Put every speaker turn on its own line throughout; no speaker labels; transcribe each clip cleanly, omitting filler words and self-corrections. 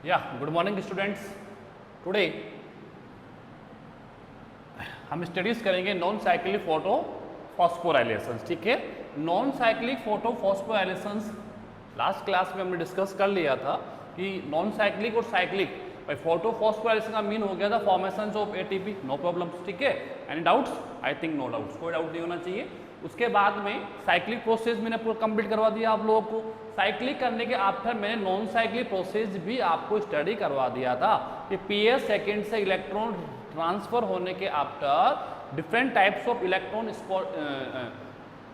Good morning students. Today हम studies करेंगे non cyclic photo phosphorylations. ठीक है, non cyclic photo phosphorylations last class में हमने डिस्कस कर लिया था कि नॉन साइक्लिक और साइक्लिक भाई फोटो फॉस्फोराइलेशन का मीन हो गया था formation of ATP, no problems. ठीक है, any doubts? I think no doubts, कोई डाउट नहीं होना चाहिए। उसके बाद में साइक्लिक प्रोसेस मैंने पूरा कंप्लीट करवा दिया आप लोगों को। साइक्लिक करने के आफ्टर मैंने नॉन साइक्लिक प्रोसेस भी आपको स्टडी करवा दिया था कि पीएस सेकेंड से इलेक्ट्रॉन ट्रांसफर होने के after different types of electron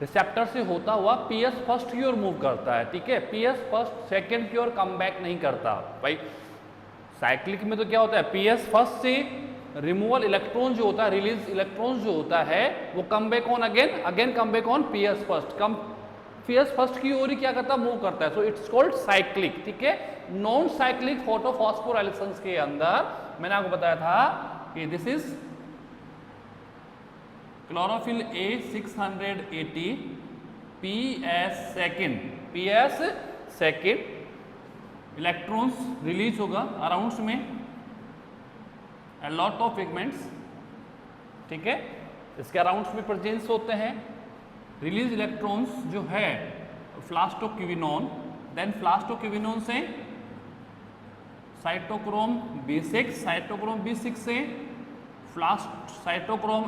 receptor से होता हुआ पीएस फर्स्ट की ओर मूव करता है। ठीक है, पीएस फर्स्ट सेकेंड की ओर कम बैक नहीं करता। भाई साइक्लिक में तो क्या होता है, पीएस फर्स्ट से रिमूवल इलेक्ट्रॉन जो होता है, रिलीज इलेक्ट्रॉन जो होता है वो कम back on again come back on PS first, PS first की ओर ही क्या करता है, मूव करता है। So it's called cyclic. ठीक है, नॉन साइक्लिक फोटोफॉस्फोराइलेशंस के अंदर मैंने आपको बताया था कि this is chlorophyll A 680 PS second electrons release होगा अराउंड में a lot of pigments। ठीक है, इसके अराउंड में प्रेजेंस होते हैं रिलीज इलेक्ट्रॉन्स जो है फ्लास्टोक्विनोन, देन फ्लास्टोक्विनोन से साइटोक्रोम B6, साइटोक्रोम B6 से साइटोक्रोम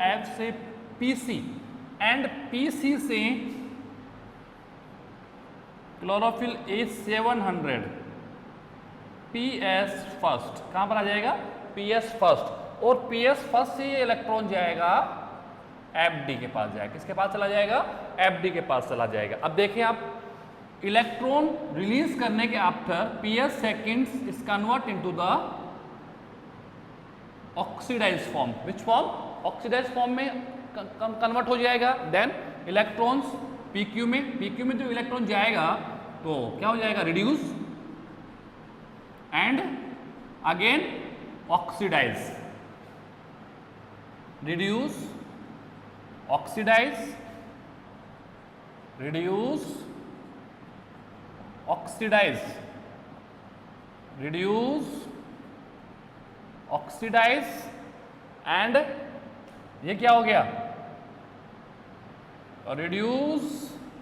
F से PC एंड PC से क्लोरोफिल A700 PS फर्स्ट। कहां पर आ जाएगा, PS फर्स्ट। और PS फर्स्ट से ये इलेक्ट्रॉन जाएगा FD के पास जाएगा। किसके पास चला जाएगा, FD के पास चला जाएगा। अब देखिए आप, इलेक्ट्रॉन रिलीज करने के after PS seconds is convert into the oxidized form. Which form, oxidized form में कन्वर्ट हो जाएगा। देन इलेक्ट्रॉन्स PQ में जो इलेक्ट्रॉन जाएगा तो क्या हो जाएगा, reduce and again oxidize, reduce oxidize, reduce oxidize, reduce oxidize and ये क्या हो गया, रिड्यूस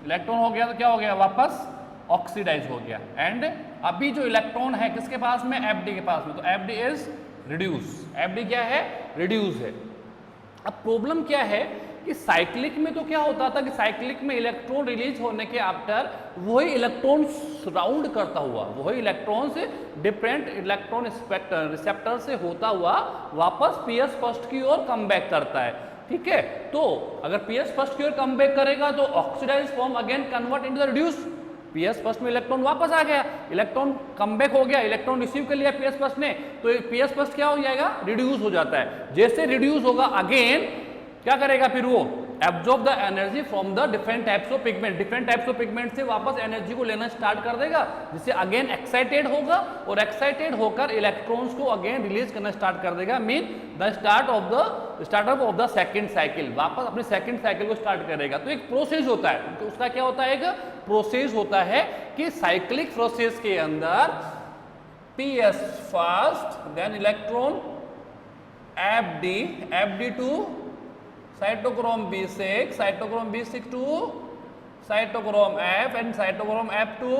इलेक्ट्रॉन हो गया तो क्या हो गया, वापस ऑक्सीडाइज हो गया। एंड अभी जो इलेक्ट्रॉन है किसके पास में, FD के पास में, तो FD इज रिड्यूस। FD क्या है, रिड्यूस है। अब प्रॉब्लम क्या है कि साइक्लिक में तो क्या होता था कि साइक्लिक में इलेक्ट्रॉन रिलीज होने के आफ्टर वही इलेक्ट्रॉन सराउंड करता हुआ, वही इलेक्ट्रॉन से डिफरेंट इलेक्ट्रॉन रिसेप्टर से होता हुआ वापस पीएस फर्स्ट की ओर कम बैक करता है। ठीक है, तो अगर पीएस फर्स्ट की ओर कम बैक करेगा तो oxidize form again convert into the reduce. PS first में इलेक्ट्रॉन वापस आ गया, इलेक्ट्रॉन कम बैक हो गया, इलेक्ट्रॉन रिसीव कर लिया पीएस फर्स्ट ने, तो पीएस फर्स्ट क्या हो जाएगा, रिड्यूस हो जाता है। जैसे रिड्यूस होगा अगेन क्या करेगा, फिर वो absorb the energy from the different types of pigment, different types of pigment से वापस एनर्जी को लेना स्टार्ट कर देगा, जिससे अगेन एक्साइटेड होगा और एक्साइटेड होकर इलेक्ट्रॉन्स को अगेन रिलीज करना स्टार्ट कर देगा। Mean the startup of the second cycle, वापस अपने सेकंड साइकिल को स्टार्ट करेगा। तो एक प्रोसेस होता है, तो उसका क्या होता है, एक प्रोसेस होता है कि साइक्लिक प्रोसेस के अंदर PS first, then electron FD to cytochrome B6, cytochrome B6 to cytochrome F and cytochrome F to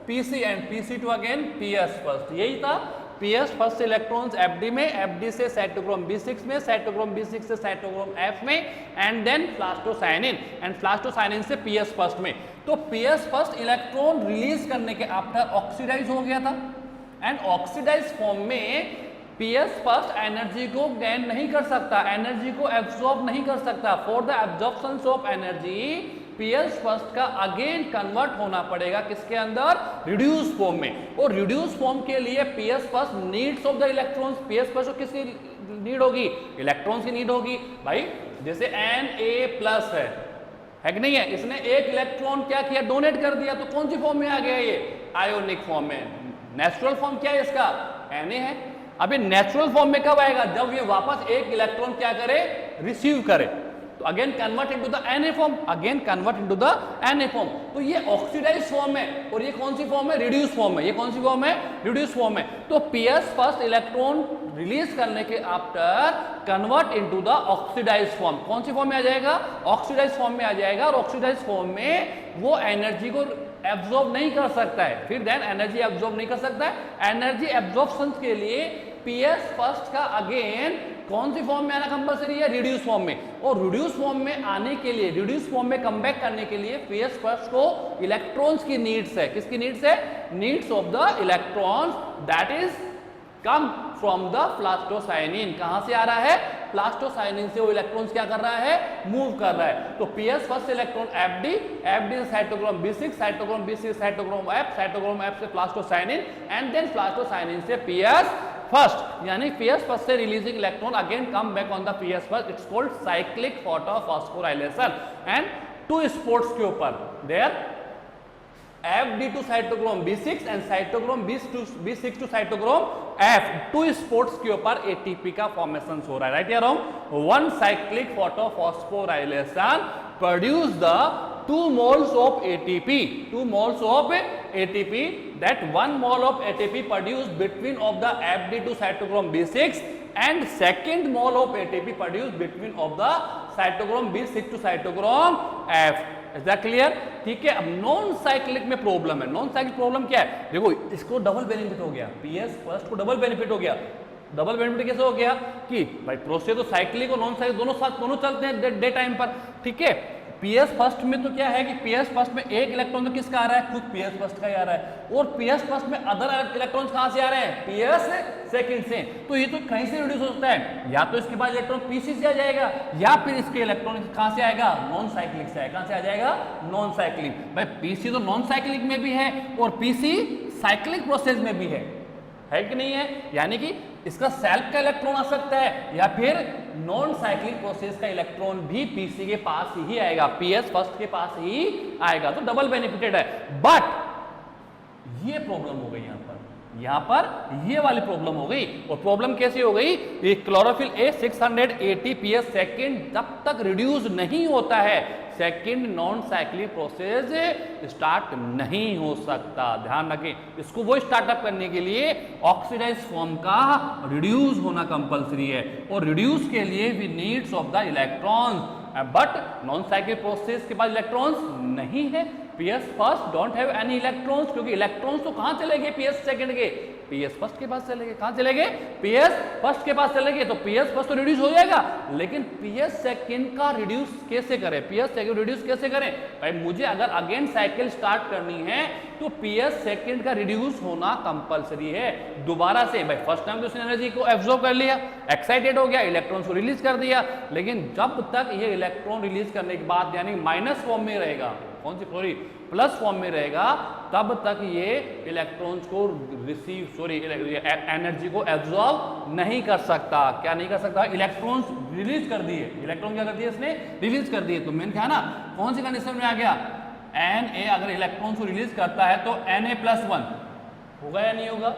PC and PC to again PS first। यही था, PS फर्स्ट से इलेक्ट्रॉन्स FD में, FD से cytochrome B6 में, cytochrome B6 से cytochrome F में and then फ्लास्टोसाइनिन and फ्लास्टोसाइनिन से PS first में। तो PS फर्स्ट इलेक्ट्रॉन रिलीज करने के आफ्टर ऑक्सीडाइज हो गया था एंड ऑक्सीडाइज फॉर्म में पीएस फर्स्ट एनर्जी को गेन नहीं कर सकता, एनर्जी को एब्सॉर्ब नहीं कर सकता। For the absorption of energy PS first का अगेन कन्वर्ट होना पड़ेगा किसके अंदर, रिड्यूस फॉर्म में। और रिड्यूस फॉर्म के लिए PS first needs of the electrons, PS first को किसकी नीड होगी, इलेक्ट्रॉन्स की नीड होगी। भाई जैसे Na+ है कि नहीं है, इसने एक इलेक्ट्रॉन क्या किया, डोनेट कर दिया, तो कौन सी फॉर्म में आ गया, ये आयोनिक फॉर्म में। नेचुरल फॉर्म क्या है इसका, Na है। अभी नेचुरल फॉर्म में कब आएगा, जब ये वापस एक इलेक्ट्रॉन क्या करे, रिसीव करे। तो again convert into the Na form, again convert into the Na form. तो ये ऑक्सीडाइज फॉर्म है और ये कौन सी फॉर्म है? रिड्यूस फॉर्म है। ये कौन सी फॉर्म है? रिड्यूस फॉर्म है। तो Ps फर्स्ट इलेक्ट्रॉन रिलीज करने के after convert into the oxidize form. कौन सी फॉर्म में आ जाएगा? ऑक्सीडाइज फॉर्म में आ जाएगा और ऑक्सीडाइज फॉर्म में वो एनर्जी को एब्जॉर्ब नहीं कर सकता है, फिर देन एनर्जी एब्जॉर्ब नहीं कर सकता है। एनर्जी एब्जॉर्प्शन के लिए Ps फर्स्ट का अगेन कौन सी फॉर्म में आना कंपलसरी है? रिड्यूस फॉर्म में। और रिड्यूस फॉर्म में आने के लिए, रिड्यूस फॉर्म में कम बैक करने के लिए Ps फर्स्ट को इलेक्ट्रॉन्स की नीड्स है। किसकी नीड्स है? Needs of the electrons that is come from the plastocyanin. कहां से आ रहा है? प्लास्टोसाइनिन से वो इलेक्ट्रॉन्स क्या कर रहा है? मूव कर रहा है। तो Ps first electron FD, FD से साइटोक्रोम B6, साइटोक्रोम B6 से साइटोक्रोम F, साइटोक्रोम F से प्लास्टोसाइनिन एंड देन प्लास्टोसाइनिन से Ps फर्स्ट, यानी Ps फर्स्ट से releasing electron again come back on the Ps first. It's called cyclic photophosphorylation and two sports के ऊपर there FD to cytochrome B6 and cytochrome B6 to cytochrome F, two sports के ऊपर ATP का formation हो रहा है। Right या wrong? One cyclic photophosphorylation produce the 2 moles of ATP, 2 moles of ATP, that 1 mole of ATP produced between of the FD to cytochrome B6 and second mole of ATP produced between of the cytochrome B6 to cytochrome F। Is that clear? ठीक है। अब non cyclic में problem है। Non cyclic problem क्या है? देखो इसको double benefit हो गया, Ps फर्स्ट को डबल बेनिफिट हो गया। डबल बेनिफिट कैसे हो गया कि भाई प्रोसेस तो साइक्लिक और नॉन साइक्लिक दोनों साथ दोनों चलते हैं डे टाइम पर। ठीक है। Ps फर्स्ट में तो क्या है कि Ps फर्स्ट में एक इलेक्ट्रॉन तो किसका आ रहा है? खुद Ps फर्स्ट का ही आ रहा है। और Ps फर्स्ट में अदर इलेक्ट्रॉन्स कहां से आ रहे हैं? Ps सेकंड से। तो ये तो कहीं से रिड्यूस हो सकता है, या तो इसके बाद इलेक्ट्रॉन Pc से आ जाएगा या फिर इसके इलेक्ट्रॉन कहां से आएगा? नॉन साइक्लिक से। कहां से आ जाएगा? Non cyclic. भाई Pc तो नॉन साइक्लिक में भी है और Pc साइक्लिक प्रोसेस में भी है कि नहीं है? यानी कि इसका सेल्फ का इलेक्ट्रॉन आ सकता है या फिर नॉन साइक्लिक प्रोसेस का इलेक्ट्रॉन भी Pc के पास ही आएगा, Ps फर्स्ट के पास ही आएगा। तो डबल बेनिफिटेड है। बट ये प्रॉब्लम हो गई यहां पर ये वाली प्रॉब्लम हो गई। और प्रॉब्लम कैसे हो गई? ये क्लोरोफिल A680 Ps सेकेंड जब तक रिड्यूस नहीं होता है, second non cyclic process start नहीं हो सकता। ध्यान रखें, इसको वो स्टार्टअप करने के लिए ऑक्सीडाइज फॉर्म का रिड्यूस होना कंपलसरी है। और रिड्यूस के लिए we needs of the electrons, but non cyclic process के पास इलेक्ट्रॉन्स नहीं है। Ps first don't have any electrons, क्योंकि इलेक्ट्रॉन्स तो कहां चले गए? Ps सेकंड के। Ps फर्स्ट के पास चले गए। कहां चले गए? Ps फर्स्ट के पास चले गए। तो Ps फर्स्ट तो रिड्यूस हो जाएगा, लेकिन Ps सेकंड का रिड्यूस कैसे करें? Ps सेकंड रिड्यूस कैसे करें? भाई मुझे अगर अगेन साइकिल स्टार्ट करनी है तो Ps सेकंड का रिड्यूस होना कंपलसरी है दोबारा से। भाई फर्स्ट टाइम तो उसने एनर्जी को एब्जॉर्ब कर लिया, एक्साइटेड हो गया, इलेक्ट्रॉन्स को रिलीज कर दिया, लेकिन जब तक ये इलेक्ट्रॉन रिलीज करने के बाद यानी माइनस फॉर्म में रहेगा, कौन सी सॉरी प्लस फॉर्म में रहेगा, तब तक ये इलेक्ट्रॉन्स को एनर्जी को एब्जॉर्ब नहीं कर सकता। क्या नहीं कर सकता? इलेक्ट्रॉन्स रिलीज कर दिए। इलेक्ट्रॉन क्या कर दिए? इसने रिलीज कर दिए। तो मैंने कहा ना कौन सी कंडीशन में आ गया? Na अगर इलेक्ट्रॉन्स को रिलीज करता है तो Na+1 होगा या नहीं होगा?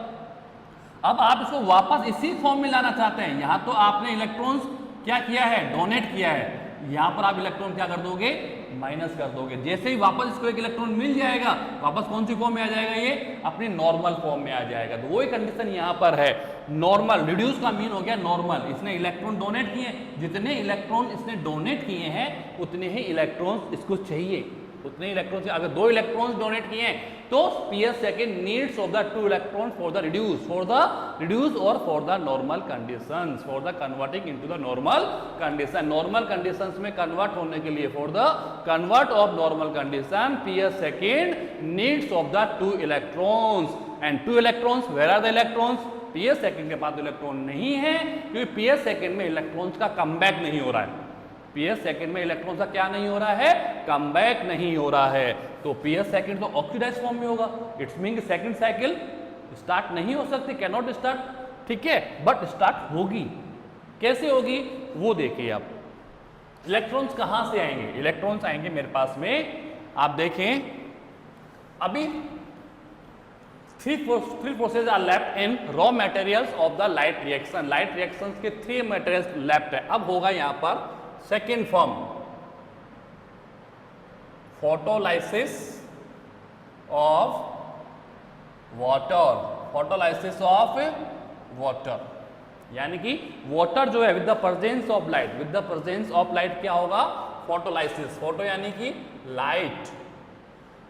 अब आप इसको वापस इसी फॉर्म में लाना चाहते हैं। यहां तो आपने इलेक्ट्रॉन्स क्या किया है? डोनेट किया है। यहां पर आप इलेक्ट्रॉन क्या कर दोगे? माइनस कर दोगे। जैसे ही वापस इसको एक इलेक्ट्रॉन मिल जाएगा, वापस कौन सी फॉर्म में आ जाएगा? ये अपनी नॉर्मल फॉर्म में आ जाएगा। तो वही कंडीशन यहां पर है। नॉर्मल रिड्यूस का मीन हो गया नॉर्मल। इसने इलेक्ट्रॉन डोनेट किए, जितने इलेक्ट्रॉन इसने डोनेट किए हैं उतने ही इलेक्ट्रॉन्स इसको चाहिए, उतने इलेक्ट्रॉन्स। अगर 2 इलेक्ट्रॉन्स डोनेट किए हैं तो Ps second needs of the 2 electron for the reduce और for the normal conditions, for the converting into the normal condition. Normal conditions में कन्वर्ट होने के लिए for the convert of normal condition Ps second needs of the 2 electrons and 2 electrons where are the electrons? Ps second के पास electron नहीं है, क्योंकि Ps second में इलेक्ट्रॉन्स का कमबैक नहीं हो रहा है। Ps सेकंड में इलेक्ट्रॉन का क्या नहीं हो रहा है? कमबैक नहीं हो रहा है। तो Ps सेकंड तो ऑक्सीडाइज फॉर्म में होगा। It's mean second cycle start नहीं हो सकती, कैन नॉट स्टार्ट। ठीक है, बट स्टार्ट होगी। कैसे होगी वो देखिए आप। इलेक्ट्रॉन्स कहां से आएंगे? इलेक्ट्रॉन्स आएंगे मेरे पास में, आप देखें अभी 3 process are left in raw materials of the light reaction. Light reactions के 3 मटेरियल्स लेफ्ट है। अब होगा यहां पर second form. Photolysis of water, photolysis of water, यानी कि वाटर जो है with the presence of light, with the presence of light क्या होगा, फोटोलाइसिस, फोटो यानी कि लाइट,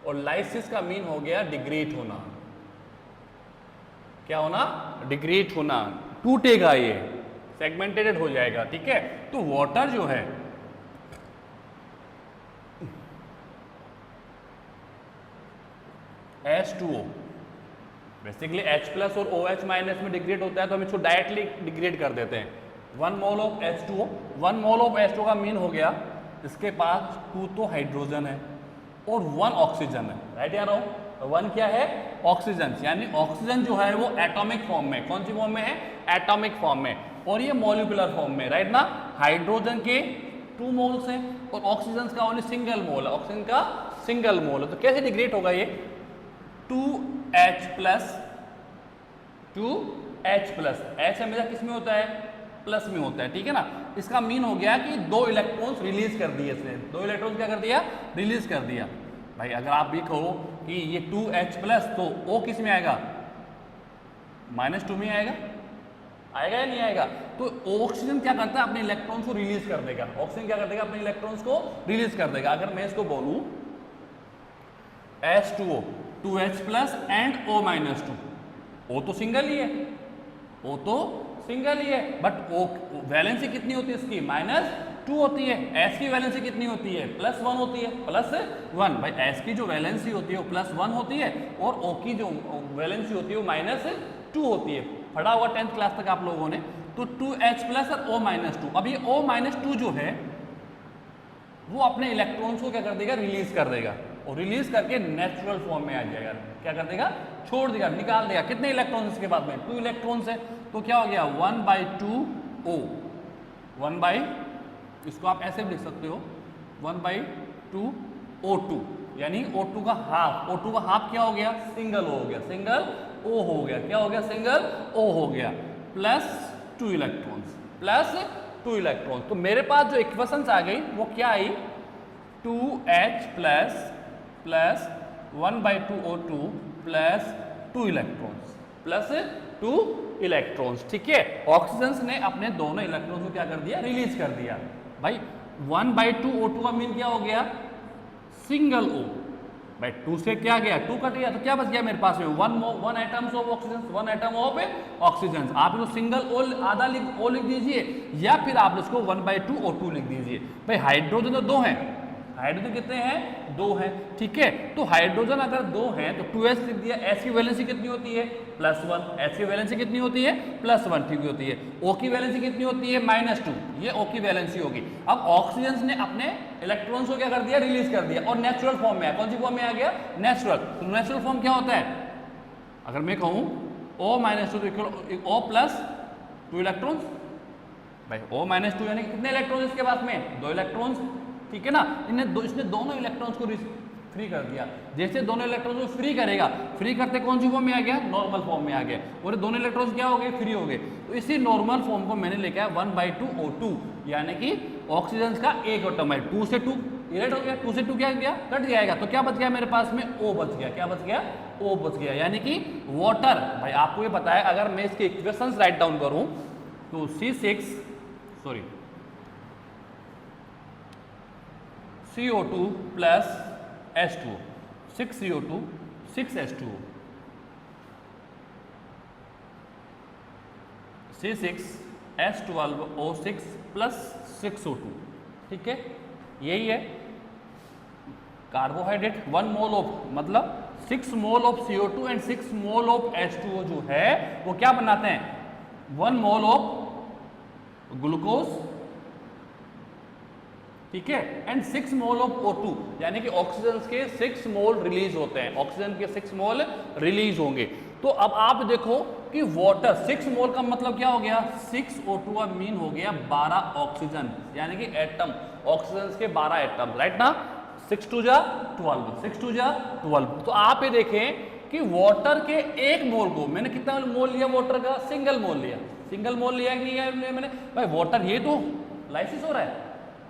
और लाइसिस का मीन हो गया डिग्रेड होना, क्या होना, डिग्रेड होना, टूटेगा, ये सेगमेंटेड हो जाएगा, ठीक है। तो वाटर जो है H2O बेसिकली H प्लस और OH माइनस में डिग्रेड होता है, तो हम इसको डायरेक्टली डिग्रेड कर देते हैं। 1 mole of H2O, 1 mole of H2O का मीन हो गया इसके पास 2 तो हाइड्रोजन है और 1 ऑक्सीजन है, राइट यार। 1 क्या है, ऑक्सीजन, यानी ऑक्सीजन जो है वो एटॉमिक फॉर्म में, कौन सी फॉर्म में है, एटॉमिक फॉर्म में, और ये मॉलिक्यूलर फॉर्म में, राइट ना। हाइड्रोजन के 2 मोल्स हैं और ऑक्सीजन का ओनली सिंगल मोल है, ऑक्सीजन का सिंगल मोल है, तो कैसे डिग्रेड होगा ये, 2H plus, 2H plus, H हमेशा किस में होता है, प्लस में होता है, ठीक है ना। इसका मीन हो गया कि 2 इलेक्ट्रॉन्स रिलीज कर दिए इसने, 2 इलेक्ट्रॉन्स क्या कर दिया, रिलीज कर दिया। भाई अगर आप भी कहो कि ये 2H प्लस, तो O किस में आएगा, -2 में आएगा, आएगा या नहीं आएगा। तो ऑक्सीजन क्या करता है, अपने इलेक्ट्रॉन्स को रिलीज कर देगा, ऑक्सीजन क्या कर देगा, अपने इलेक्ट्रॉन्स को रिलीज कर देगा। अगर मैं इसको बोलूं H2O, 2H plus and O minus 2, O तो सिंगल ही है, O तो सिंगल ही है, बट O वैलेंसी कितनी होती है इसकी, -2 होती है। S की वैलेंसी कितनी होती है, +1 होती है, +1। भाई S की जो वैलेंसी होती है वो +1 होती है और O की जो वैलेंसी होती है वो -2 होती है। पढ़ा हुआ 10th क्लास तक आप लोगों ने। तो 2H प्लस और O माइनस 2, अब ये O माइनस 2 जो है वो अपने इलेक्ट्रॉन्स को क्या कर देगा, रिलीज कर देगा, और रिलीज करके नेचुरल फॉर्म में आ जाएगा, क्या कर देगा, छोड़ देगा, निकाल देगा। कितने इलेक्ट्रॉन्स इसके बाद में, 2 इलेक्ट्रॉन्स है, तो क्या हो गया 1/2O, 1 इसको आप ऐसे भी लिख सकते हो 1/2O2, यानी O2 का हाफ, O2 का हाफ क्या हो गया, सिंगल O हो गया, सिंगल O हो गया, क्या हो गया, सिंगल O हो गया, प्लस 2 इलेक्ट्रॉन्स, प्लस 2 इलेक्ट्रॉन्स। तो मेरे पास जो इक्वेशंस आ गई वो क्या आई, 2H plus 1/2O2 plus 2 electrons, plus 2 electrons, ठीक है। ऑक्सीजन ने अपने दोनों इलेक्ट्रॉन्स को क्या कर दिया, रिलीज कर दिया। भाई 1/2O2 का मीन क्या हो गया, सिंगल O, भाई 2 से क्या गया, 2 कट गया, तो क्या बच गया मेरे पास में, 1 atoms of oxygen, 1 atom of oxygen. आप इसको सिंगल O आधा O लिख दीजिए, या फिर आप इसको 1/2O2 लिख दीजिए। भाई हाइड्रोजन तो 2 हैं, हाइड्रोजन कितने हैं, 2 हैं, ठीक है। तो हाइड्रोजन अगर 2 हैं तो 2H लिख दिया, H की वैलेंसी कितनी होती है, +1, H की वैलेंसी कितनी होती है, +1, ठीक होती है। O की वैलेंसी कितनी होती है, -2, ये O की वैलेंसी होगी। अब ऑक्सीजन ने अपने इलेक्ट्रॉन्स को क्या कर दिया, रिलीज कर दिया, और नेचुरल फॉर्म में है, कौन सी फॉर्म में आ गया, नेचुरल। तो नेचुरल फॉर्म क्या होता है, अगर मैं कहूँ O -2 O प्लस 2 इलेक्ट्रॉन्स, भाई O -2 यानी कितने इलेक्ट्रॉन्स इसके पास में, 2 इलेक्ट्रॉन्स, ठीक है ना। इसने दोनों इलेक्ट्रॉन्स को फ्री कर दिया। जैसे दोनों इलेक्ट्रॉन्स को फ्री करेगा, फ्री करते कौन सी फॉर्म में आ गया, नॉर्मल फॉर्म में आ गया, और दोनों इलेक्ट्रॉन्स क्या हो गए, फ्री हो गए। तो इसी नॉर्मल फॉर्म को मैंने लेके आया 1/2O2, यानी कि ऑक्सीजन का एक एटम है, 2 से 2 इरेट हो गया, 2 से 2 क्या गया, कट जाएगा, तो क्या बच गया मेरे पास में, O बच गया, क्या बच गया, O बच गया, यानी कि वाटर। भाई आपको ये पता है, अगर मैं इसके इक्वेशंस राइट डाउन करूं तो CO2 plus H2O, 6CO2 6H2O, C6H12O6 plus 6O2, ठीक है। यही है कार्बोहाइड्रेट। 1 मोल ऑफ मतलब 6 mole of CO2 and 6 mole of H2O जो है वो क्या बनाते हैं, 1 मोल ऑफ ग्लूकोज, ठीक है, एंड 6 मोल ऑफ O2, यानी कि ऑक्सीजन के 6 मोल रिलीज होते हैं, ऑक्सीजन के 6 मोल रिलीज होंगे। तो अब आप देखो कि वाटर 6 मोल का मतलब क्या हो गया, 6O2 का मीन हो गया 12 ऑक्सीजन, यानी कि एटम, ऑक्सीजन के 12 एटम, राइट ना। 6 2 जा 12, 6 2 जा 12। तो आप ये देखें कि वाटर के 1 मोल को मैंने कितना मोल लिया, वाटर का सिंगल मोल लिया, सिंगल मोल लिया कि नहीं लिया मैंने। भाई वाटर ये तो लाइसिस हो रहा है,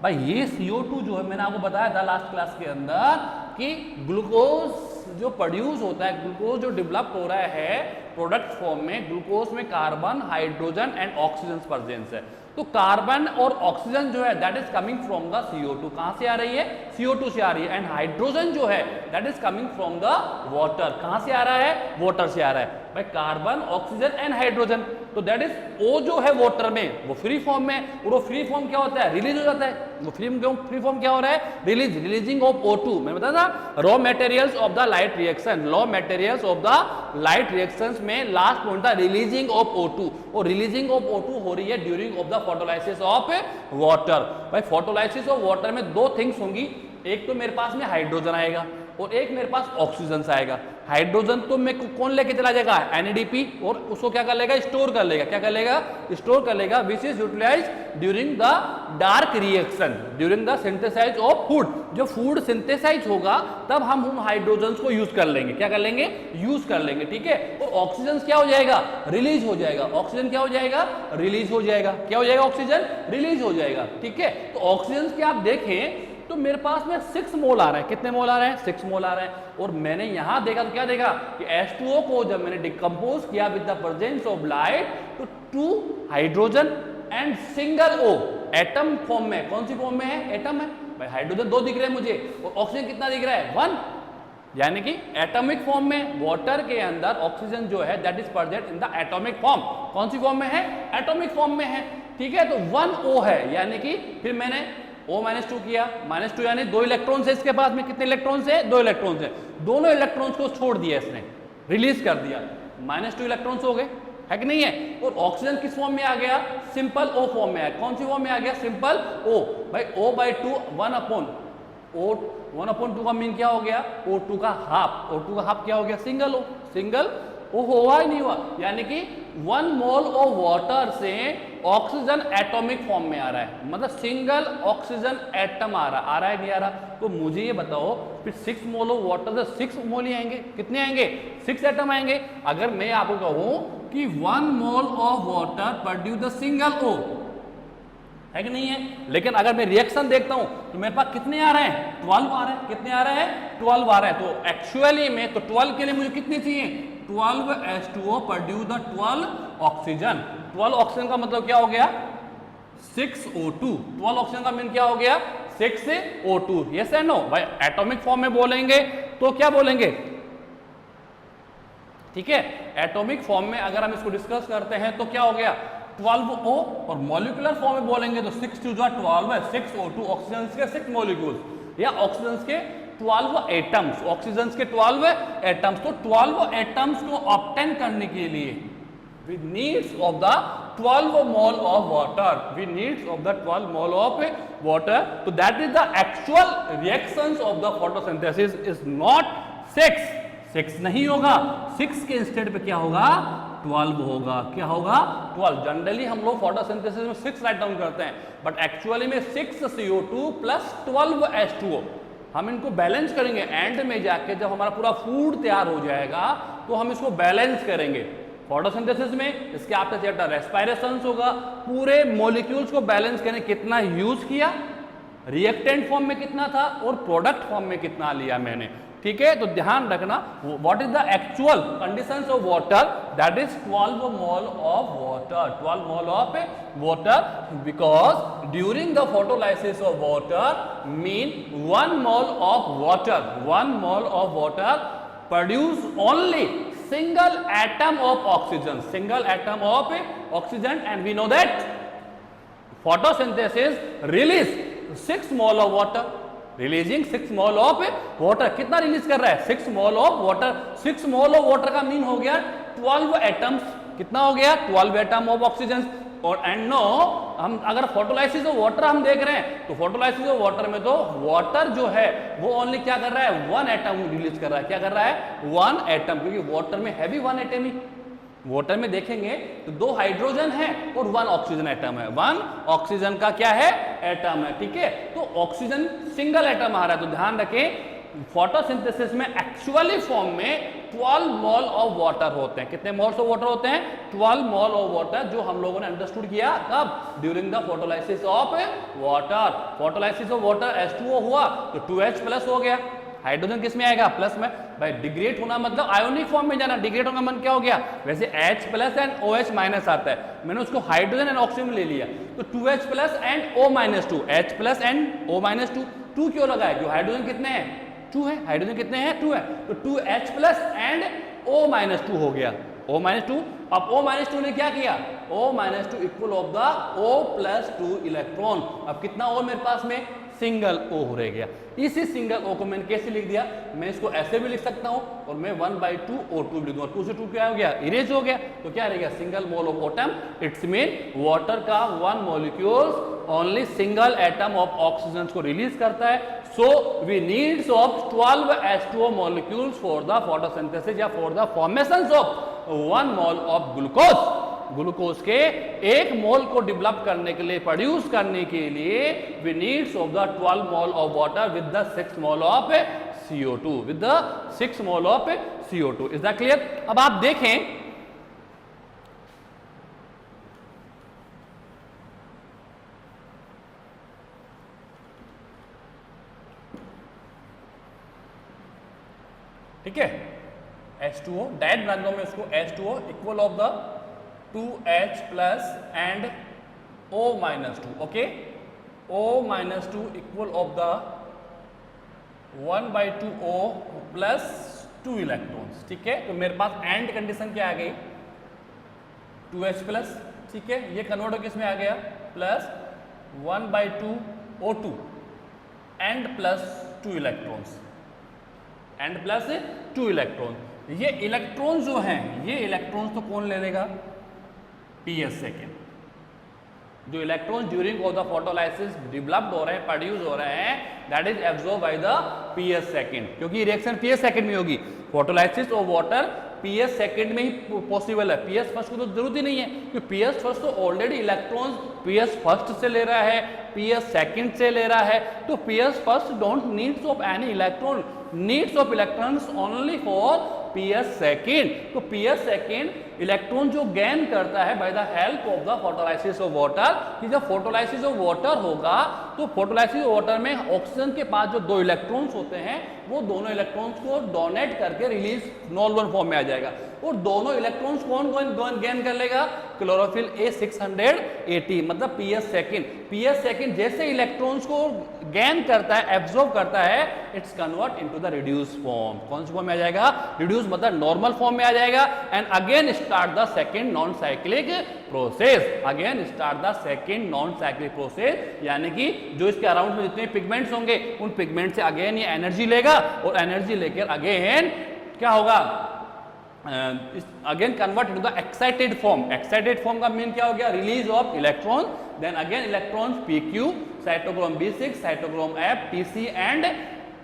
भाई ये CO2 जो है, मैंने आपको बताया था लास्ट क्लास के अंदर कि ग्लूकोज जो प्रोड्यूस होता है, ग्लूकोज जो डेवलप हो रहा है प्रोडक्ट फॉर्म में, ग्लूकोज में carbon, hydrogen and oxygen presence है। तो कार्बन और ऑक्सीजन जो है that is coming from the CO2, कहां से आ रही है? CO2 से आ रही है। एंड हाइड्रोजन जो है that is coming from the water, कहां से आ रहा है? वाटर से आ रहा है। भाई कार्बन, ऑक्सीजन एंड हाइड्रोजन, तो दैट इज O जो है वाटर में वो फ्री फॉर्म में, और वो फ्री फॉर्म क्या होता है? रिलीज हो जाता है। वो फ्री फॉर्म क्या हो रहा है? Releasing of O2। मैंने बताया था raw materials of the light reaction, raw materials of the light reactions में लास्ट पॉइंट था रिलीजिंग ऑफ O2, और रिलीजिंग ऑफ O2 हो रही है during of the photolysis of water. भाई फोटोलाइसिस ऑफ वाटर में दो थिंग्स होंगी, एक तो मेरे पास में हाइड्रोजन आएगा और एक मेरे पास ऑक्सीजन आएगा। हाइड्रोजन तो मैं कौन लेके चला जाएगा? NADP, और उसको क्या कर लेगा? स्टोर कर लेगा। क्या कर लेगा? स्टोर कर लेगा, which is utilize during the dark reaction, during the synthesize of food. जो फूड सिंथेसाइज होगा तब हम उन हाइड्रोजन को यूज कर लेंगे। क्या कर लेंगे? यूज कर लेंगे, ठीक है। और ऑक्सीजन क्या हो जाएगा? रिलीज हो जाएगा। ऑक्सीजन क्या हो जाएगा? रिलीज हो जाएगा। क्या हो जाएगा? ऑक्सीजन रिलीज हो जाएगा, ठीक है। तो ऑक्सीजन की आप देखें तो मेरे पास में 6 मोल आ रहा है। कितने मोल आ रहे हैं? 6 मोल आ रहे हैं। और मैंने यहां देखा तो क्या देखा कि H2O को जब मैंने डिकम्पोज किया with the presence of light, तो 2 hydrogen and single O atom form में। कौन सी फॉर्म में है? एटम है। भाई हाइड्रोजन 2 दिख रहे हैं मुझे, और ऑक्सीजन कितना दिख रहा है? 1, यानी कि एटॉमिक फॉर्म में। वाटर के अंदर ऑक्सीजन जो है that is present in the atomic form. कौन सी फॉर्म में है? एटॉमिक फॉर्म में है, ठीक है। तो 1 O है, यानी कि फिर मैंने O-2 किया, -2 यानी 2 इलेक्ट्रॉन है इसके पास में। कितने इलेक्ट्रॉन है? 2 इलेक्ट्रॉन है। दोनों इलेक्ट्रॉन को छोड़ दिया इसने, रिलीज कर दिया, -2 इलेक्ट्रॉन हो गए, है कि नहीं है। और ऑक्सीजन किस फॉर्म में आ गया? सिंपल O फॉर्म में आया। कौन सी फॉर्म में आ गया? Simple O। भाई O/2 1/2 का मीन क्या हो गया? O2 का हाफ। O2 का हाफ क्या हो गया? Single O। सिंगल O हुआ ही नहीं हुआ, यानी कि 1 मोल ऑफ वाटर से ऑक्सीजन एटॉमिक फॉर्म में आ रहा है, मतलब सिंगल ऑक्सीजन एटम आ रहा है नहीं आ रहा? तो मुझे ये बताओ फिर 6 मोल ऑफ वाटर से 6 मोल ही आएंगे। कितने आएंगे? 6 एटम आएंगे। अगर मैं आपको कहूं कि 1 mole of water produce the single O, है कि नहीं है। लेकिन अगर मैं रिएक्शन देखता हूं तो मेरे पास कितने आ रहे हैं? 12 आ रहे हैं। कितने आ रहे हैं? 12 आ रहे हैं। तो एक्चुअली में तो 12 के लिए मुझे कितनी चाहिए? 12 H2O produce the 12 oxygen. 12 oxygen का मतलब क्या हो गया? 6 O2। 12 ऑक्सीजन का मीन क्या हो गया? 6 O2। Yes and no? भाई एटॉमिक फॉर्म में बोलेंगे तो क्या बोलेंगे? ठीक है, एटॉमिक फॉर्म में अगर हम इसको डिस्कस करते हैं तो क्या हो गया? 12 O। और मॉलिक्यूलर फॉर्म में बोलेंगे तो 6 2 12 है, 6 O2। ऑक्सीजन के 6 मॉलिक्यूल्स या ऑक्सीजन के 12 एटम्स, ऑक्सीजन के 12 एटम्स। तो 12 एटम्स को ऑब्टेन करने के लिए we needs of the 12 mole of water, we needs of the 12 mole of water. तो that is the actual reactions of the photosynthesis is not 6 नहीं होगा। 6 के इंस्टेड पे क्या होगा? 12 होगा। क्या होगा? 12। जनरली हम लोग फोटोसिंथेसिस में 6 राइट डाउन करते हैं, बट एक्चुअली में 6 CO2 प्लस 12 H2O। हम इनको बैलेंस करेंगे एंड में जाके, जब हमारा पूरा फूड तैयार हो जाएगा तो हम इसको बैलेंस करेंगे। फोटोसिंथेसिस में इसके आपका चैप्टर रेस्पिरेशन होगा, पूरे मॉलिक्यूल्स को बैलेंस करने कितना यूज किया, रिएक्टेंट फॉर्म में कितना था और प्रोडक्ट फॉर्म में कितना लिया मैंने, ठीक है। तो ध्यान रखना what is the actual conditions of water, that is 12 mole of water, 12 mole of water, because during the photolysis of water mean 1 mole of water, 1 mole of water produce only single atom of oxygen, single atom of oxygen, and we know that photosynthesis release 6 mole of water, releasing 6 mole of water। कितना release कर रहा है? 6 mole of water। 6 mole of water का mean हो गया 12 atoms। कितना हो गया? 12 atom of oxygen। और एंड नो, हम अगर फोटोलाइसिस ऑफ वाटर हम देख रहे हैं तो फोटोलाइसिस ऑफ वाटर में तो वाटर जो है वो ओनली क्या कर रहा है? 1 एटम रिलीज कर रहा है। क्या कर रहा है? 1 एटम, क्योंकि वाटर में है भी 1 एटम ही। वाटर में देखेंगे तो 2 हाइड्रोजन है और 1 ऑक्सीजन एटम है। 1 ऑक्सीजन का क्या है? एटम है, ठीक है। तो ऑक्सीजन सिंगल एटम आ रहा है। तो ध्यान रखें फोटोसिंथेसिस में एक्चुअली फॉर्म में 12 मोल ऑफ वाटर होते हैं। कितने मोल्स ऑफ वाटर होते हैं? 12 मोल ऑफ वाटर, जो हम लोगों ने अंडरस्टूड किया कब? During the photolysis of water. Photolysis of water H2O हुआ तो 2H प्लस हो गया। हाइड्रोजन किस में आएगा? प्लस में। भाई डिग्रेड होना मतलब आयोनिक फॉर्म में जाना, डिग्रेड होना मन क्या हो गया? वैसे H plus and OH minus आता है, मैंने उसको हाइड्रोजन एंड ऑक्सीजन में ले लिया, तो 2H plus and O minus 2, H plus and O minus 2। 2 क्यों लगाया? क्यों? हाइड्रोजन कितने हैं? 2 है। हाइड्रोजन कितने हैं? 2 है, तो 2H plus and O minus 2 हो गया। O माइनस 2, अब O माइनस 2 ने क्या किया? O minus 2 equal of the O plus 2 electron. अब कितना O मेरे पास में? सिंगल O रह गया। इसी सिंगल O को मैंने कैसे लिख दिया? मैं इसको ऐसे भी लिख सकता हूं और मैं 1/2 O2 लिख दूंगा। 2 से 2 क्या हो गया? इरेज हो गया। तो क्या रह गया? Single mole of atom. Its mean water का 1 molecule only single atom of oxygen को रिलीज करता है। So we needs of 12 H2O molecules for the photosynthesis या for the formation of 1 mole of glucose. Glucose के 1 मोल को develop करने के लिए, प्रोड्यूस करने के लिए we needs of the 12 mole of water with the 6 mole of CO2, with the 6 mole of CO2। Is that clear? अब आप देखें, ठीक है, H2O डायग्राम में उसको H2O equal of the 2H plus and O minus 2, okay, O minus 2 equal of the 1/2 O plus 2 electrons. ठीक है, तो मेरे पास एंड कंडीशन क्या आ गई? 2H प्लस, ठीक है, ये कन्वर्ट हो किस में आ गया? Plus 1/2 O2 and plus 2 electrons, and plus 2 electron. ये इलेक्ट्रॉन जो हैं, ये इलेक्ट्रॉन्स तो कौन ले लेगा? PS second. जो electron during of the photolysis developed हो रहे हैं, प्रोड्यूस हो रहे हैं, that is absorb by the PS second, क्योंकि रिएक्शन PS सेकेंड में होगी। Photolysis of water PS second में ही पॉसिबल है। PS फर्स्ट को तो जरूरत ही नहीं है, क्योंकि PS फर्स्ट तो ऑलरेडी इलेक्ट्रॉन्स PS फर्स्ट से ले रहा है, PS सेकेंड से ले रहा है, तो PS first don't needs of any electron, needs of electrons only for PS second. तो PS सेकेंड इलेक्ट्रॉन जो गेन करता है bye the help of the photolysis of water, कि जब फोटोलाइसिस ऑफ वाटर होगा तो फोटोलाइसिस ऑफ वाटर में oxygen के पास जो 2 इलेक्ट्रॉन्स होते हैं, वो दोनों इलेक्ट्रॉन्स को डोनेट करके रिलीज नॉर्मल फॉर्म में आ जाएगा, और दोनों इलेक्ट्रॉन्स कौन गेन कर लेगा? क्लोरोफिल A680, मतलब PS सेकेंड। PS सेकेंड जैसे इलेक्ट्रॉन्स को गेन करता है, एब्जॉर्ब करता है, it's convert into the reduce form. कौन सी फॉर्म में आ जाएगा? रिड्यूस, मतलब नॉर्मल फॉर्म में आ जाएगा। And again start the second non cyclic process, again start the second non cyclic process, यानी कि जो इसके अराउंड में जितने पिगमेंट्स होंगे, उन पिगमेंट से अगेन ये एनर्जी लेगा, और एनर्जी लेकर अगेन क्या होगा? Again convert into the excited form. Excited form का मीन क्या हो गया? Release of electron, then again electrons PQ, cytochrome B6, cytochrome F, TC and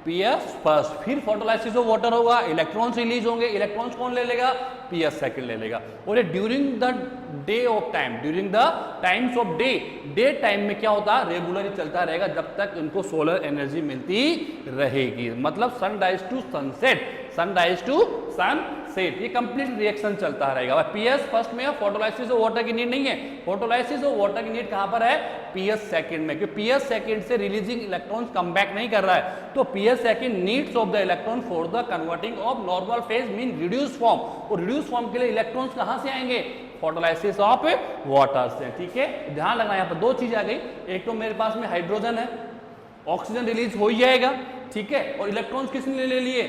PS first. फिर फोटोलाइसिस ऑफ वाटर होगा, इलेक्ट्रॉन्स रिलीज होंगे, इलेक्ट्रॉन्स कौन ले लेगा? PS सेकेंड ले लेगा। और ये during the day of time, during the times of day time में क्या होता है? रेगुलर ही चलता रहेगा जब तक इनको सोलर एनर्जी मिलती रहेगी। मतलब sunrise to sunset, sunrise to sunset, ये कंप्लीट रिएक्शन चलता रहेगा। PS फर्स्ट में फोटोलाइसिस ऑफ वाटर की नीड नहीं है, फोटोलाइसिस ऑफ वाटर की नीड कहां पर है? PS सेकेंड में, क्योंकि PS सेकेंड से रिलीजिंग इलेक्ट्रॉन्स कम बैक नहीं कर रहा है, तो PS second needs of the electron for the converting of normal phase mean reduce form. और रिड्यूस फॉर्म के लिए इलेक्ट्रॉन्स कहां से आएंगे? फोटोलाइसिस ऑफ वाटर से। ठीक है, ध्यान रखना, यहाँ पर 2 चीज आ गई। एक तो मेरे पास में हाइड्रोजन है, ऑक्सीजन रिलीज हो ही जाएगा, ठीक है, और इलेक्ट्रॉन्स किसने ले लिए?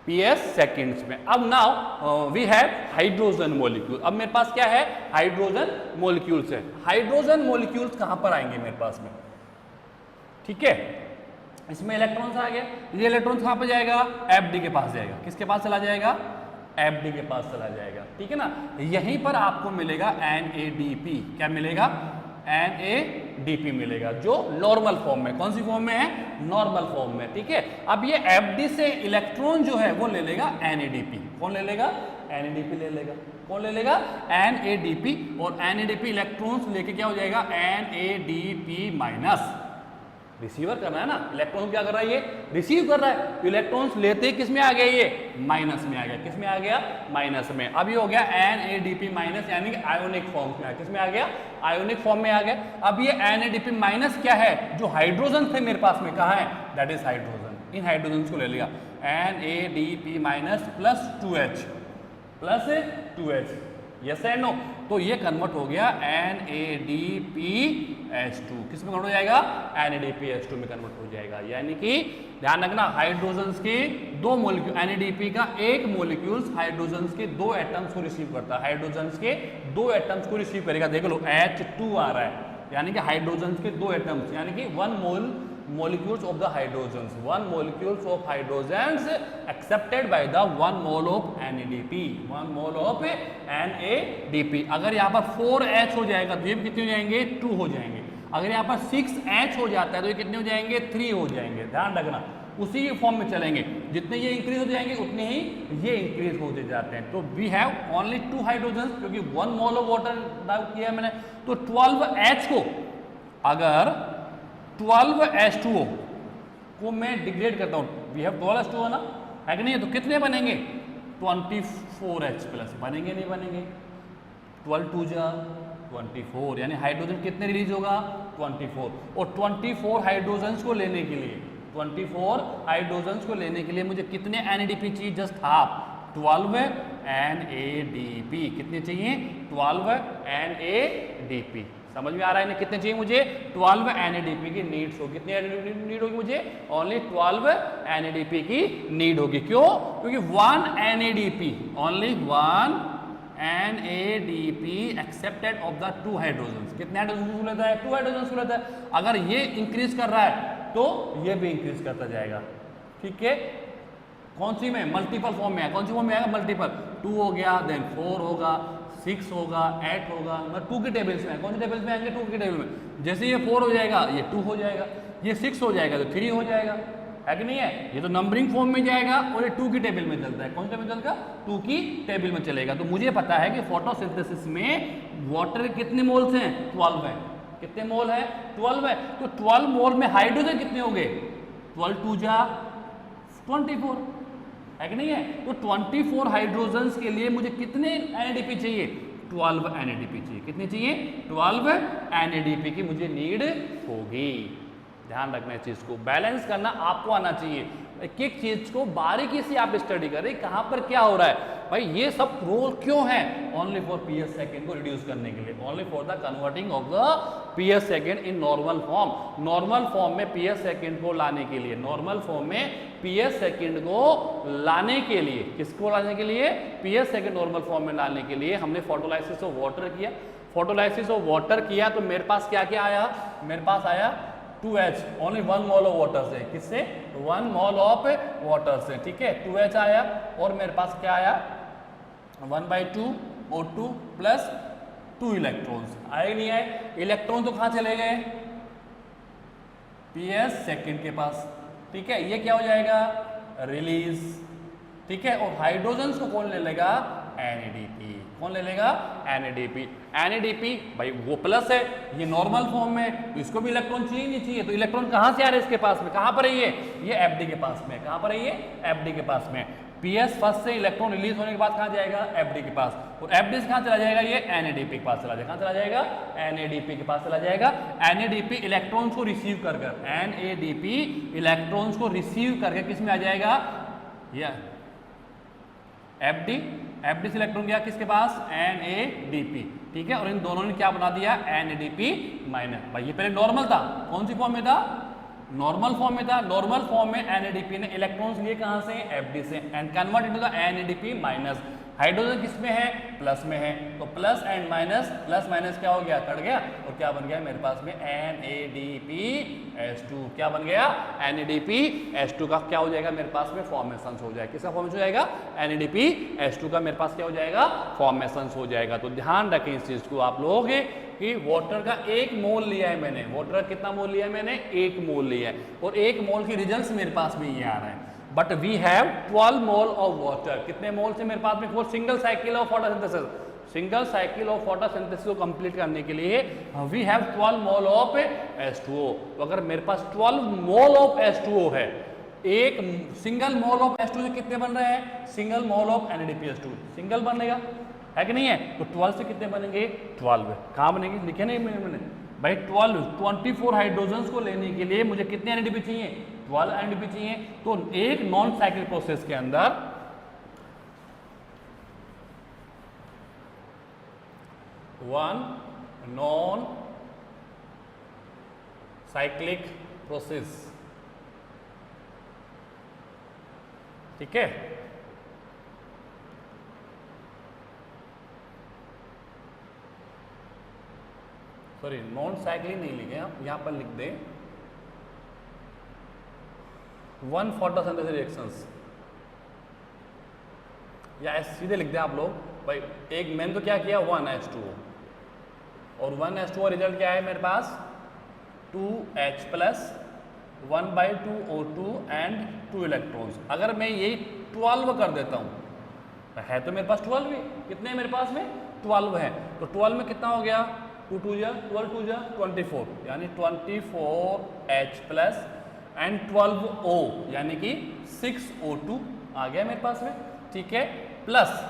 PS सेकेंड्स में। अब now we have hydrogen molecule. अब मेरे पास क्या है? हाइड्रोजन मॉलिक्यूल्स है। हाइड्रोजन मॉलिक्यूल्स कहां पर आएंगे मेरे पास में? ठीक है, इसमें इलेक्ट्रॉन्स आ गए, ये इलेक्ट्रॉन्स कहां पर जाएगा? FD के पास जाएगा। किसके पास चला जाएगा? FD के पास चला जाएगा, ठीक है ना। यहीं पर आपको मिलेगा NADP। क्या मिलेगा? NADP मिलेगा, जो नॉर्मल फॉर्म में, कौन सी फॉर्म में है? नॉर्मल फॉर्म में, ठीक है। अब ये FD से इलेक्ट्रॉन जो है वो ले लेगा NADP। कौन ले लेगा? NADP ले लेगा। कौन ले लेगा? NADP। और NADP इलेक्ट्रॉन्स लेके क्या हो जाएगा? NADP माइनस, रिसीवर करना है ना, इलेक्ट्रॉन क्या कर रहा है, ये रिसीव कर रहा है, तो इलेक्ट्रॉन्स लेते किस में आ गए, ये माइनस में आ गया, किस में आ गया, माइनस में। अब ये हो गया NADP माइनस, यानी कि आयोनिक फॉर्म में आ गया, किस में आ गया, आयोनिक फॉर्म में आ गया। अब ये NADP माइनस क्या है, जो हाइड्रोजन थे मेरे पास में, कहाँ है, दैट इज हाइड्रोजन, इन हाइड्रोजन को ले लिया, NADP minus plus 2H, yes and no, तो ये कन्वर्ट हो गया NADPH2, किस में कन्वर्ट हो जाएगा, NADPH2 में कन्वर्ट हो जाएगा। यानी कि ध्यान रखना, हाइड्रोजन्स के दो मोलिक्यूल, NADP का एक मोलिक्यूल्स हाइड्रोजन्स के दो एटम्स को रिसीव करता है, हाइड्रोजन्स के दो एटम्स को रिसीव करेगा। देख लो H2 आ रहा है, यानी कि हाइड्रोजन्स के दो एटम्स, यानी कि one molecules of the hydrogens, one molecules of hydrogens accepted by the 1 mole of NADP, 1 mole of NADP। अगर यहाँ पर 4H हो जाएगा तो ये कितने हो जाएंगे, 2 हो जाएंगे। अगर यहाँ पर 6H हो जाता है तो ये कितने हो जाएंगे, 3 हो जाएंगे। ध्यान रखना, उसी फॉर्म में चलेंगे, जितने ये इंक्रीज हो जाएंगे उतने ही ये इंक्रीज होते जाते हैं। तो वी हैव ओनली 2 हाइड्रोजन, क्योंकि 1 मोल ऑफ वाटर डाल किया है मैंने, तो 12H को अगर 12H2O को मैं डिग्रेड करता हूँ, वी हैव 12H2O ना, है कि नहीं, तो कितने बनेंगे, 24H प्लस, बनेंगे नहीं बनेंगे, 12 2 जा 24, यानी हाइड्रोजन कितने रिलीज होगा, 24। और 24 हाइड्रोजन्स को लेने के लिए, 24 हाइड्रोजन्स को लेने के लिए मुझे कितने NADP चाहिए, जस्ट हाफ, 12 NADP, कितने चाहिए, 12 NADP। समझ में आ रहा है ना, कितने चाहिए मुझे, 12 NADP की नीड्स होगी। कितनी नीड होगी मुझे, ओनली 12 NADP की नीड होगी। क्यों, क्योंकि 1 NADP, only 1 NADP accepted of the 2 hydrogens, कितने हाइड्रोजन को लेता है, 2 हाइड्रोजन को लेता है। अगर ये इंक्रीज कर रहा है तो ये भी इंक्रीज करता जाएगा, ठीक है। कौन सी में, मल्टीपल फॉर्म में है, कौन सी फॉर्म में आएगा, मल्टीपल, 2 हो गया, देन 4 होगा, 6 होगा, 8 होगा, मतलब 2 के टेबल्स में है, कौन से टेबल्स में आएंगे, 2 के टेबल में। जैसे ये 4 हो जाएगा ये 2 हो जाएगा, ये 6 हो जाएगा तो 3 हो जाएगा, है कि नहीं है। ये तो नंबरिंग फॉर्म में जाएगा और ये 2 की टेबल में चलता है, कौन सा में चलेगा, 2 की टेबल में चलेगा। तो मुझे पता है कि फोटोसिंथेसिस में वाटर कितने मोल्स हैं, 12 है, कितने मोल है, 12 है। तो 12 मोल में हाइड्रोजन कितने हो गए, 12 2 जा 24, है कि नहीं है। तो 24 हाइड्रोजन्स के लिए मुझे कितने NADP चाहिए, 12 NADP चाहिए, कितने चाहिए, 12 NADP की मुझे नीड होगी। ध्यान रखना इस चीज को, बैलेंस करना आपको आना चाहिए, एक एक चीज को बारीकी से आप स्टडी करें, कहां पर क्या हो रहा है भाई। ये सब रोल क्यों है, ओनली फॉर PS सेकेंड को रिड्यूस करने के लिए, only for the converting of the PS second in normal form. Normal form में PS सेकेंड को लाने के लिए, नॉर्मल फॉर्म में PS सेकेंड को लाने के लिए, किसको लाने के लिए, PS सेकेंड नॉर्मल फॉर्म में लाने के लिए हमने फोटोलाइसिस ऑफ वाटर किया। फोटोलाइसिस ऑफ वाटर किया तो मेरे पास क्या क्या आया, मेरे पास आया 2H, only 1 mole of water से, किससे, 1 मोल ऑफ वाटर से, ठीक है, 2H आया। और मेरे पास क्या आया, 1/2 O2 प्लस 2 इलेक्ट्रॉन्स आए, नहीं आए, इलेक्ट्रॉन तो कहाँ चले गए, PS सेकेंड के पास, ठीक है, ये क्या हो जाएगा, रिलीज, ठीक है। और हाइड्रोजन्स को कौन ले लेगा, NADP, कौन ले लेगा, NADP। NADP भाई वो प्लस है, ये नॉर्मल फॉर्म में, तो इसको भी इलेक्ट्रॉन चाहिए नहीं चाहिए, तो इलेक्ट्रॉन कहाँ से आ रहे हैं इसके पास में, कहाँ पर है ये FD के पास में, कहाँ पर है ये FD के पास में। PS फर्स्ट से इलेक्ट्रॉन रिलीज होने के बाद कहाँ जाएगा, FD के पास, और FD से कहाँ चला जाएगा, ये NADP के पास चला जाएगा, कहाँ चला जाएगा, NADP के पास चला जाएगा। NADP इलेक्ट्रॉन्स को रिसीव कर NADP इलेक्ट्रॉन्स को रिसीव करके किस में आ जाएगा, या FD से इलेक्ट्रॉन गया किसके पास, NADP, ठीक है। और इन दोनों ने क्या बना दिया, NADP माइनस। भाई ये पहले नॉर्मल था, कौन सी फॉर्म में था, नॉर्मल फॉर्म में था। नॉर्मल फॉर्म में NADP ने इलेक्ट्रॉन्स लिए कहां से, FD से, and convert into the NADP minus. Hydrogen किस में है, प्लस में है, तो plus and minus, plus minus क्या हो गया, कट गया, और क्या बन गया मेरे पास में, NADPH2, क्या बन गया, NADPH2 का क्या हो जाएगा मेरे पास में, फॉर्मेशन हो जाएगा, किसका फॉर्मेशन हो जाएगा, NADPH2 का मेरे पास क्या हो जाएगा, फॉर्मेशन हो जाएगा। तो ध्यान रखें इस चीज को आप लोग कि वाटर का 1 मोल लिया है मैंने, वाटर का कितना मोल लिया है मैंने, 1 मोल लिया है, और 1 मोल की रिजल्ट्स मेरे पास में ये आ रहा है। But we have 12 mole of water, कितने मोल से मेरे पास में, for single cycle of photosynthesis, single cycle of photosynthesis को कंप्लीट करने के लिए we have 12 mole of H2O। तो अगर मेरे पास 12 मोल ऑफ H2O है, एक सिंगल मोल ऑफ H2O से कितने बन रहे हैं? Single mole of NADPH2 single बनेगा, है कि नहीं है? तो 12 से कितने बनेंगे? 12। कहाँ बनेंगे? लिखे नहीं मैंने भाई 12, 24 हाइड्रोजन्स को लेने के लिए मुझे कितने NADP चाहिए? 12 NADP चाहिए। तो एक नॉन साइक्लिक प्रोसेस के अंदर वन नॉन साइक्लिक प्रोसेस, ठीक है, सॉरी नॉन साइक्लिक नहीं लिखे आप, यहां पर लिख दें वन फोटोसिंथेसिस रिएक्शंस, या सीधे लिख दें आप लोग भाई। एक मैंने तो क्या किया 1H2O, और 1H2O रिजल्ट क्या है मेरे पास? 2H plus 1/2O2 and 2 electrons. अगर मैं यही 12 कर देता हूं, है तो मेरे पास 12 ही, कितने हैं मेरे पास में? 12 है। तो 12 में कितना हो गया? 2 2 जा 12 2 जा 24, यानी 24H प्लस एंड 12O यानी कि 6O2 आ गया मेरे पास में, ठीक है। प्लस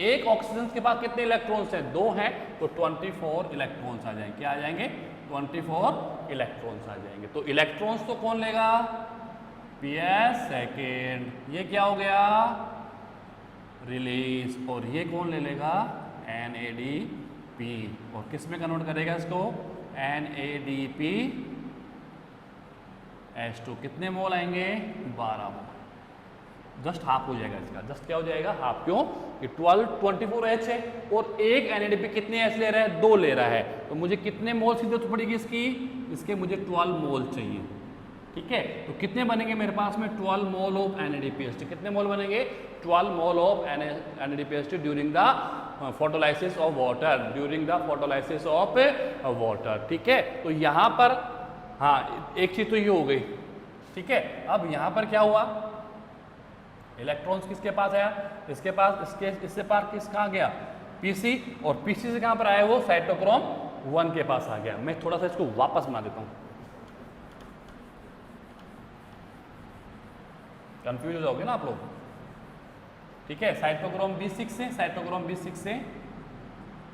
एक ऑक्सीजन के पास कितने इलेक्ट्रॉन्स हैं? 2 हैं, तो 24 इलेक्ट्रॉन्स आ जाएंगे। क्या आ जाएंगे? 24 इलेक्ट्रॉन्स आ जाएंगे। तो इलेक्ट्रॉन्स तो कौन लेगा? PS second. ये क्या हो गया? रिलीज। और ये कौन ले लेगा? NADP। और किस में कन्वर्ट करेगा इसको? NADPH2। कितने मोल आएंगे? 12 मोल। जस्ट हाफ हो जाएगा इसका। जस्ट क्या हो जाएगा? हाफ। क्यों? कि 24H है और एक NADP कितने H ले रहा है? 2 ले रहा है। तो मुझे कितने मोल की जरूरत पड़ेगी इसकी? इसके मुझे 12 मोल चाहिए, ठीक है। तो कितने बनेंगे मेरे पास में? 12 मोल ऑफ NADPH2। कितने मोल बनेंगे? 12 mole of NADPH2 during the photolysis of water, during the photolysis of water, ठीक है। तो यहाँ पर हाँ एक चीज तो ये हो गई, ठीक है। अब यहाँ पर क्या हुआ? इलेक्ट्रॉन्स किसके पास आया? इसके पास, इससे पार किस कहाँ गया? PC। और PC से कहाँ पर आया? वो साइटोक्रोम 1 के पास आ गया। मैं थोड़ा सा इसको वापस बना देता हूँ, कंफ्यूज हो जाओगे ना आप लोग, ठीक है। साइटोक्रोम B6 से, साइटोक्रोम B6 से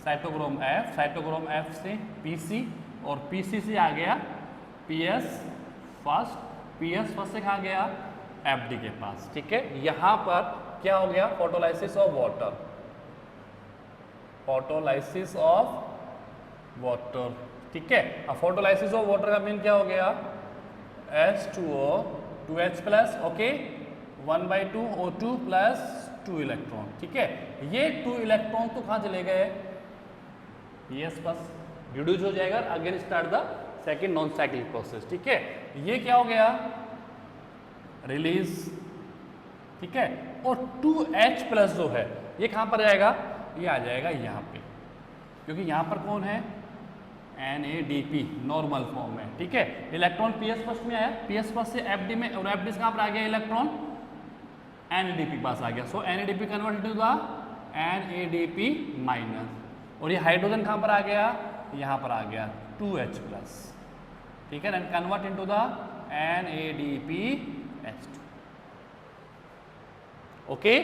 साइटोक्रोम F, साइटोक्रोम F से PC, और PC से आ गया PS फर्स्ट, PS फर्स्ट से कहाँ गया? FD के पास, ठीक है। यहां पर क्या हो गया? Photolysis of water, photolysis of water, ठीक है। अब फोटोलाइसिस ऑफ वाटर का मीन क्या हो गया? H2O 2H plus, okay, 1/2O2 plus 2 electron, ठीक है। ये 2 इलेक्ट्रॉन तो कहाँ चले गए? PS प्लस रिड्यूस हो जाएगा, again start the second non cyclic process, ठीक है। ये क्या हो गया? रिलीज, ठीक है। और 2H प्लस जो है ये कहां पर जाएगा? ये आ जाएगा यहां पे, क्योंकि यहां पर कौन है? NADP नॉर्मल फॉर्म में, ठीक है। इलेक्ट्रॉन PS फर्स्ट में आया, PS फर्स्ट से FD में, और FD से कहां पर आ गया इलेक्ट्रॉन? NADP पास आ गया। So NADP convert to the NADP minus, और ये हाइड्रोजन कहां पर आ गया? यहां पर आ गया 2H प्लस, ठीक है। And convert into the NADPH2, okay,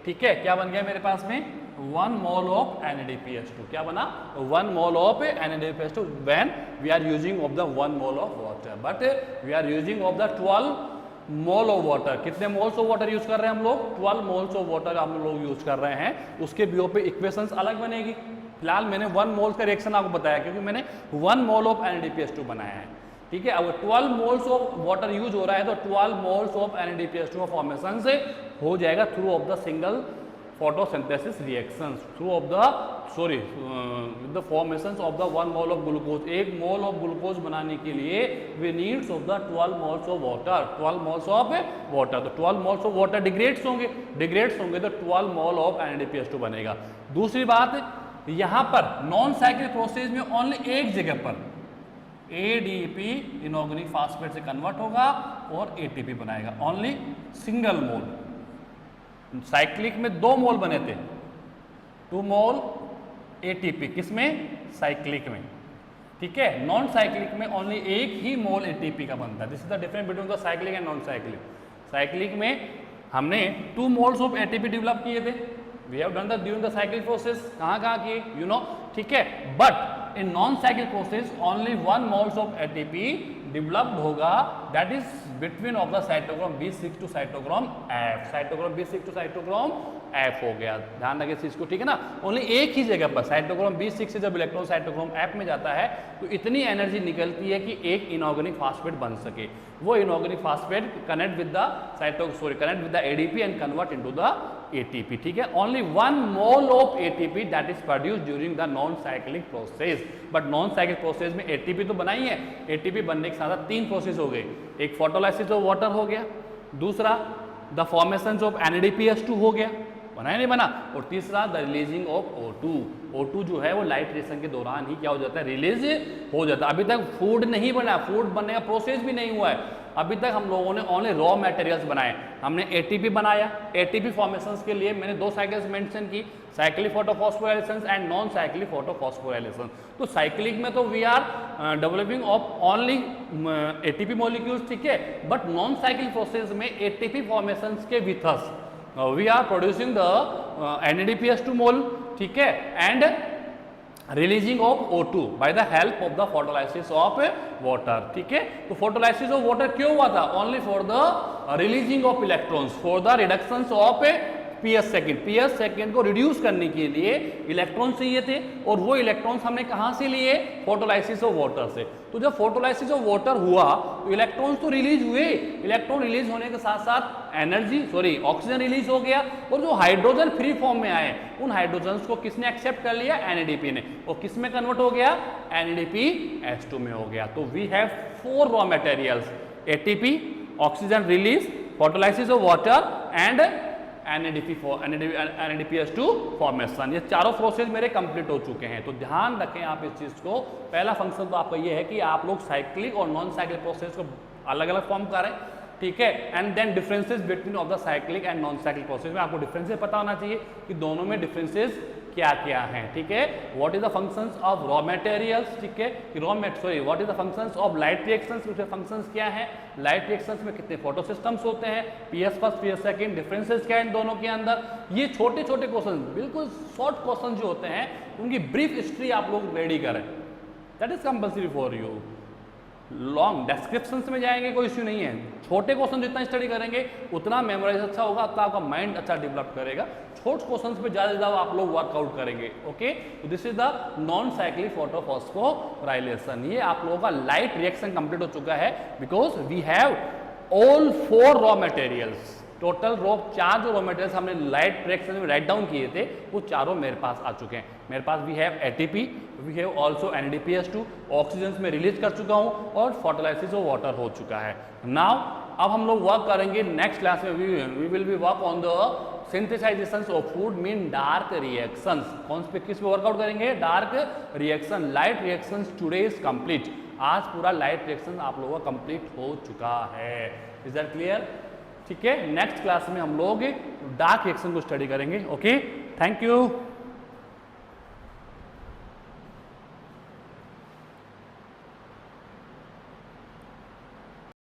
ठीक है। क्या बन गया मेरे पास में? 1 मोल ऑफ NADPH2। क्या बना? 1 mole of NADPH2 when we are using of the 1 mole of water, but we are using of the 12 mole of water. कितने मोल्स ऑफ वाटर यूज कर रहे हैं हम लोग? 12 मोल्स ऑफ वाटर हम लोग यूज कर रहे हैं। उसके बीओ पे इक्वेशंस अलग बनेगी। फिलहाल मैंने 1 मोल का रिएक्शन आपको बताया, क्योंकि मैंने 1 मोल ऑफ NADPH2 बनाया है, ठीक है। अब 12 मोल्स ऑफ वाटर यूज हो रहा है, तो 12 मोल्स ऑफ NADPH2 का फॉर्मेशन से हो जाएगा through of the single photosynthesis reactions, through of the sorry with the formations of the 1 mole of glucose. 1 mole of glucose बनाने के लिए we needs of the 12 moles of water, 12 moles of water. तो 12 moles of water degrades होंगे तो 12 mole of NADPH2 बनेगा। दूसरी बात, यहां पर नॉन साइक्लिक प्रोसेस में ओनली एक जगह पर ADP इनऑर्गेनिक फास्फेट से कन्वर्ट होगा और ATP बनाएगा, ओनली सिंगल मोल। साइक्लिक में 2 मोल बने थे, 2 मोल एटीपी, किसमें? साइक्लिक में, ठीक है। नॉन साइक्लिक में ओनली एक ही मोल एटीपी का बनता है। This is the difference between the cyclic and non cyclic. Cyclic में हमने 2 मोल्स ऑफ एटीपी डेवलप किए थे, we have done the during the cyclic process. कहाँ किए, यू नो, ठीक है। But in non cyclic process only 1 moles of ATP developed होगा, that is between of the cytochrome B6 to cytochrome F। Cytochrome B6 to cytochrome F हो गया, ध्यान रखिए इस चीज को, ठीक है ना। ओनली एक ही जगह पर साइटोक्रोम B6 से जब इलेक्ट्रॉन साइटोक्रोम F में जाता है तो इतनी एनर्जी निकलती है कि एक इनऑर्गेनिक फास्फेट बन सके। वो inorganic phosphate connect with the connect with the ADP and convert into the ATP, ठीक है। Only 1 mole of ATP that is produce during the non cyclic process. But non cyclic process में ATP तो बनाई है, ATP बनने के साथ 3 process हो गए। एक फोटोलाइसिस ऑफ वाटर हो गया, दूसरा द फॉर्मेशन ऑफ NADPH2 हो गया, बना नहीं बना, और तीसरा the releasing of O2। O2 जो है वो लाइट रेशन के दौरान ही क्या हो जाता है, रिलीज हो जाता है। अभी तक फूड नहीं बना, फूड बनने का प्रोसेस भी नहीं हुआ है। अभी तक हम लोगों ने ओनली रॉ मटेरियल्स बनाए। हमने ATP बनाया, ATP फॉर्मेशंस के लिए मैंने 2 साइकिल्स मेंशन की, cyclic photophosphorylation and non cyclic photophosphorylation. तो साइक्लिक में तो we are developing of only ATP molecules, ठीक है। बट नॉन साइक्लिक प्रोसेस में ATP फॉर्मेशंस के with us we are producing the NADPH2 mole, ठीक है, and releasing of O2 by the help of the photolysis of water, ठीक है। तो photolysis of water क्यों हुआ था? Only for the releasing of electrons, for the reduction of PS second को reduce करने के लिए इलेक्ट्रॉन चाहिए थे, और वो इलेक्ट्रॉन्स हमने कहाँ से लिए? फोटोलाइसिस ऑफ वाटर से। तो जब फोटोलाइसिस ऑफ वाटर हुआ तो इलेक्ट्रॉन्स तो रिलीज हुए, इलेक्ट्रॉन रिलीज होने के साथ साथ ऑक्सीजन रिलीज हो गया, और जो हाइड्रोजन फ्री फॉर्म में आए उन हाइड्रोजन्स को किसने एक्सेप्ट कर लिया? NADP ने, और किस में कन्वर्ट हो गया? NADPH2 में हो गया। तो we have 4 raw materials, ATP, oxygen release, photolysis of water and NADPH2 formation. ये चारों प्रोसेस मेरे कंप्लीट हो चुके हैं। तो ध्यान रखें आप इस चीज को। पहला फंक्शन तो आपका ये है कि आप लोग साइक्लिक और नॉन साइक्लिक प्रोसेस को अलग अलग फॉर्म करें, ठीक है। And then differences between of the cyclic and non cyclic process में आपको डिफरेंसेस पता होना चाहिए कि दोनों में डिफरेंसेस क्या क्या हैं, ठीक है। What is the functions of raw materials, ठीक है, what is the functions of light reactions, उसके फंक्शंस क्या हैं, लाइट रिएक्शंस में कितने फोटो सिस्टम्स होते हैं, PS first PS second, differences क्या है इन दोनों के अंदर। ये छोटे छोटे क्वेश्चन, बिल्कुल शॉर्ट क्वेश्चन जो होते हैं, उनकी ब्रीफ हिस्ट्री आप लोग रेडी करें, that is compulsory for you. Long descriptions में जाएंगे कोई इश्यू नहीं है, छोटे क्वेश्चन जितना स्टडी करेंगे उतना मेमोराइज अच्छा होगा, उतना आपका माइंड अच्छा डेवलप करेगा। छोटे क्वेश्चंस पे ज़्यादा आप लोग वर्कआउट करेंगे, ओके। तो this is the non cyclic photophosphorylation. ये आप लोगों का लाइट रिएक्शन कंप्लीट हो चुका है, because we have all 4 raw materials. Total 4 जो रॉ मटेरियल्स हमने लाइट रिएक्शन में राइट डाउन किए थे, वो चारों मेरे पास आ चुके हैं। मेरे पास we have ATP, we have also NADPH2, oxygen में रिलीज कर चुका हूँ, और फोटोलाइसिस ऑफ वाटर हो चुका है। नाउ अब हम लोग वर्क करेंगे नेक्स्ट क्लास में, we will be work on the synthesization of food mean dark reactions. कौन से किस पे वर्कआउट करेंगे? Dark reaction. Light reactions today is complete. आज पूरा लाइट रिएक्शन आप लोगों का कंप्लीट हो चुका है। Is that clear? ठीक है, नेक्स्ट क्लास में हम लोग डार्क रिएक्शन को स्टडी करेंगे। Okay, thank you.